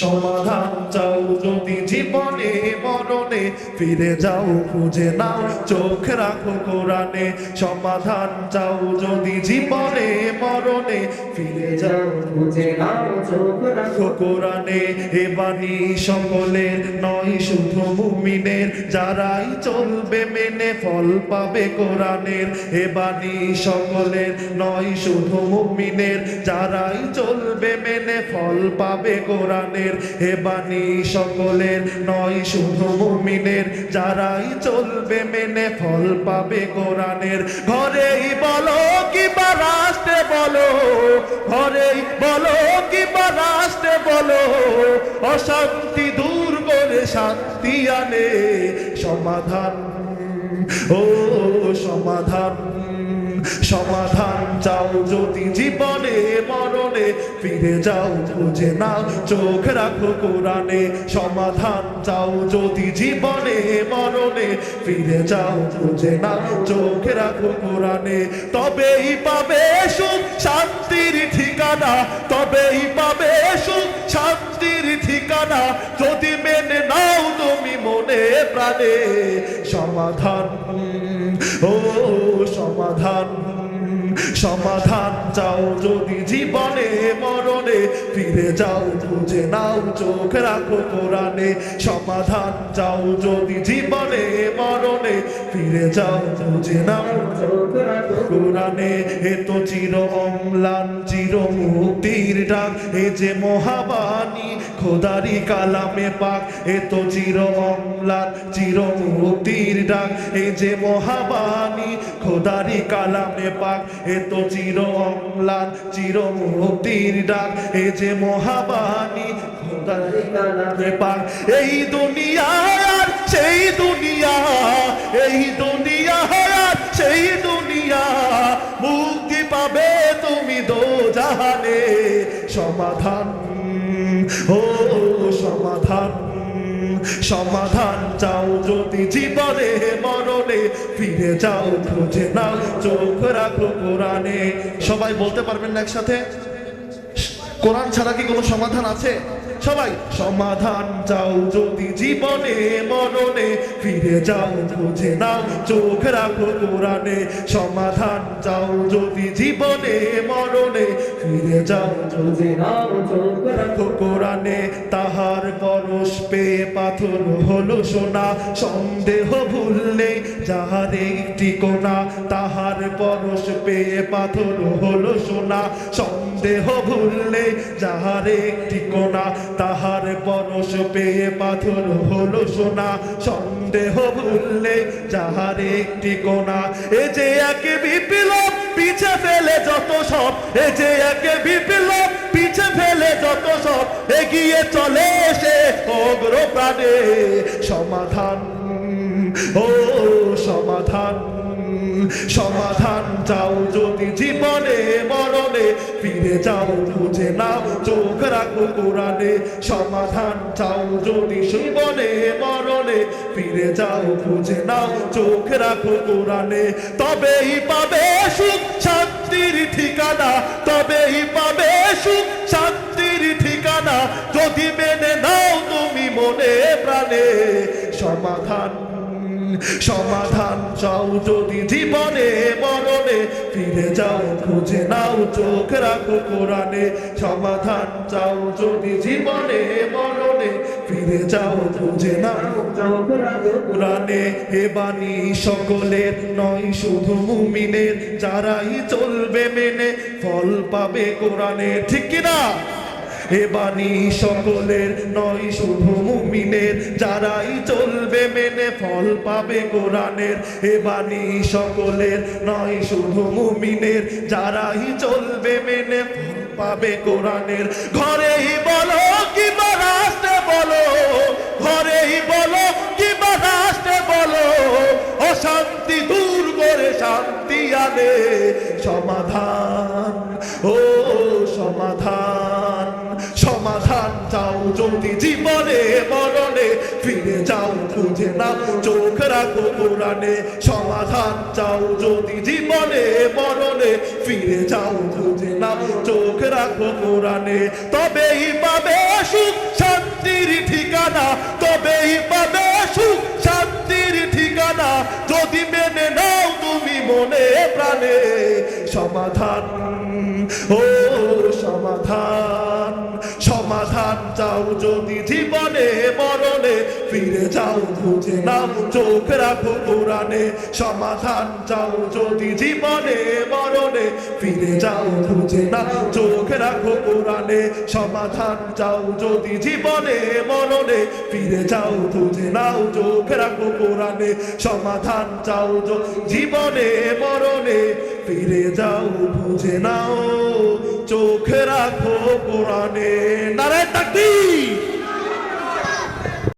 সমাধান চাও যদি জীবনে মরণে, ফিরে যাও খুঁজে নাও চোখ রাখো কোরআনে। সমাধান চাও যদি জীবনে মরণে, ফিরে যাও খুঁজে নাও চোখ রাখো কোরআনে। এ বাণী সকলের নয় শুধু মুমিনের, যারাই চলবে মেনে ফল পাবে কোরআনের। এ বাণী সকলের নয় শুধু মুমিনের, যারাই চলবে মেনে ফল পাবে কোরআনের। এ বাণী সকলের নয় শুধু মুমিনের, যারাই চলবে মেনে ফল পাবে কোরআনের। ঘরেই বলো কিংবা রাষ্ট্রে বলো, ঘরেই বলো কিংবা রাষ্ট্রে বলো, অশান্তি দূর করে শান্তি আনে সমাধান। ও সমাধান, সমাধান চাও যদি জীবনে মরণে, ফিরে যাও খুঁজে নাও চোখ রাখো কোরআনে। সমাধান চাও যদি জীবনে মরণে, ফিরে যাও খুঁজে নাও চোখ রাখো কোরআনে। তবেই পাবে সুখ শান্তির ঠিকানা, তবেই পাবে সুখ শান্তির ঠিকানা, যদি মেনে নাও তুমি মনে প্রাণে সমাধান। ও সমাধান, সমাধান চাও যদি জীবনে মরণে, ফিরে যাও খুঁজে নাও চোখ রাখো কোরআনে। সমাধান চাও যদি জীবনে মরণে, ফিরে যাও খুঁজে নাও চোখ রাখো কোরআনে। এ তো চির অম্লান চির মুক্তির ডাক, এ যে মহাবাণী খোদারি কালামে পাক। এ তো চির অম্লান চির মুক্তির ডাক, এ যে মহাবাণী খোদারি কালামে পাক। এ তো চির অম্লান চির মুক্তির ডাক, এ যে মহাবাণী খোদারি কালামে পাক। এই দুনিয়া আর সেই দুনিয়া, এই দুনিয়া আর সেই দুনিয়া, মুক্তি পাবে তুমি দোজাহানে সমাধান। ও সমাধান, সমাধান চাও যদি জীবনে মরণে, ফিরে যাও খুঁজে নাও চোখ রাখো কোরআনে। সবাই বলতে পারবেন না একসাথে? কোরআন ছাড়া কি কোনো সমাধান আছে? সবাই সমাধান চাও যদি জীবনে মরণে, ফিরে যাও খুঁজে নাও চোখ রাখো কোরআনে। সমাধান চাও যদি জীবনে মরণে, ফিরে যাও খুঁজে নাও চোখ রাখো কোরআনে। তাহার পরশ পেয়ে পাথর হলো সোনা, সন্দেহ ভুললে যাহার একটি কোনা। তাহার পরশ পেয়ে পাথর হলো সোনা, সন্দেহ ভুললে যাহার একটি কোনা। তাহার পরশ পেয়ে পাথর হলো সোনা, সন্দেহ ভুললে যাহার একটি কোনা। এ যে এক বিপ্লব পিছে ফেলে যত সব, এ যে এক বিপ্লব পিছে ফেলে যত সব, এগিয়ে চলে সে অগ্র প্রাণে সমাধান। ও সমাধান, সমাধান চাও যদি জীবনে মরণে, ফিরে যাও খুঁজে নাও চোখ রাখো কোরআনে। সমাধান চাও যদি জীবনে মরণে, ফিরে যাও খুঁজে নাও চোখ রাখো কোরআনে। তবেই পাবে সুখ শান্তির ঠিকানা, তবেই পাবে সুখ শান্তির ঠিকানা, যদি মেনে নাও তুমি মনে প্রাণে সমাধান। সমাধান চাও যদি জীবনে মরণে, ফিরে যাও খুঁজে নাও চোখ রাখো কোরআনে। সমাধান চাও যদি জীবনে মরণে, ফিরে যাও খুঁজে নাও চোখ রাখো কোরআনে। এ বাণী সকলের নয় শুধু মুমিনের, যারাই চলবে মেনে ফল পাবে কোরআনে। ঠিক কিনা? এ বাণী সকলের নয় শুধু মুমিনের, যারাই চলবে মেনে ফল পাবে কোরআনের। এ বাণী সকলের নয় শুধু মুমিনের, যারাই চলবে মেনে ফল পাবে কোরআনের। ঘরেই বলো কিংবা রাষ্ট্রে বলো, ঘরেই বলো কিংবা রাষ্ট্রে বলো, অশান্তি দূর করে শান্তি আনে সমাধান। ও সমাধান, সমাধান চাও যদি জীবনে মরণে, ফিরে যাও খুঁজে নাও চোখ রাখো কোরআনে। সমাধান চাও যদি জীবনে মরণে, ফিরে যাও খুঁজে নাও চোখ রাখো কোরআনে। তবেই পাবে সুখ সমাধান, ও সমাধান। সমাধান চাও যদি জীবনে মরণে, ফিরে যাও খুঁজে নাও চোখ রাখো কোরআনে। সমাধান চাও যদি জীবনে মরণে, ফিরে যাও খুঁজে নাও চোখ রাখো কোরআনে। সমাধান চাও যদি জীবনে মরণে, ফিরে যাও খুঁজে নাও চোখ রাখো কোরআনে। সমাধান চাও জীবনে মরণে, ফিরে যাও খুঁজে নাও চোখ রাখো কোরআনে। নারায়ে তাকবীর।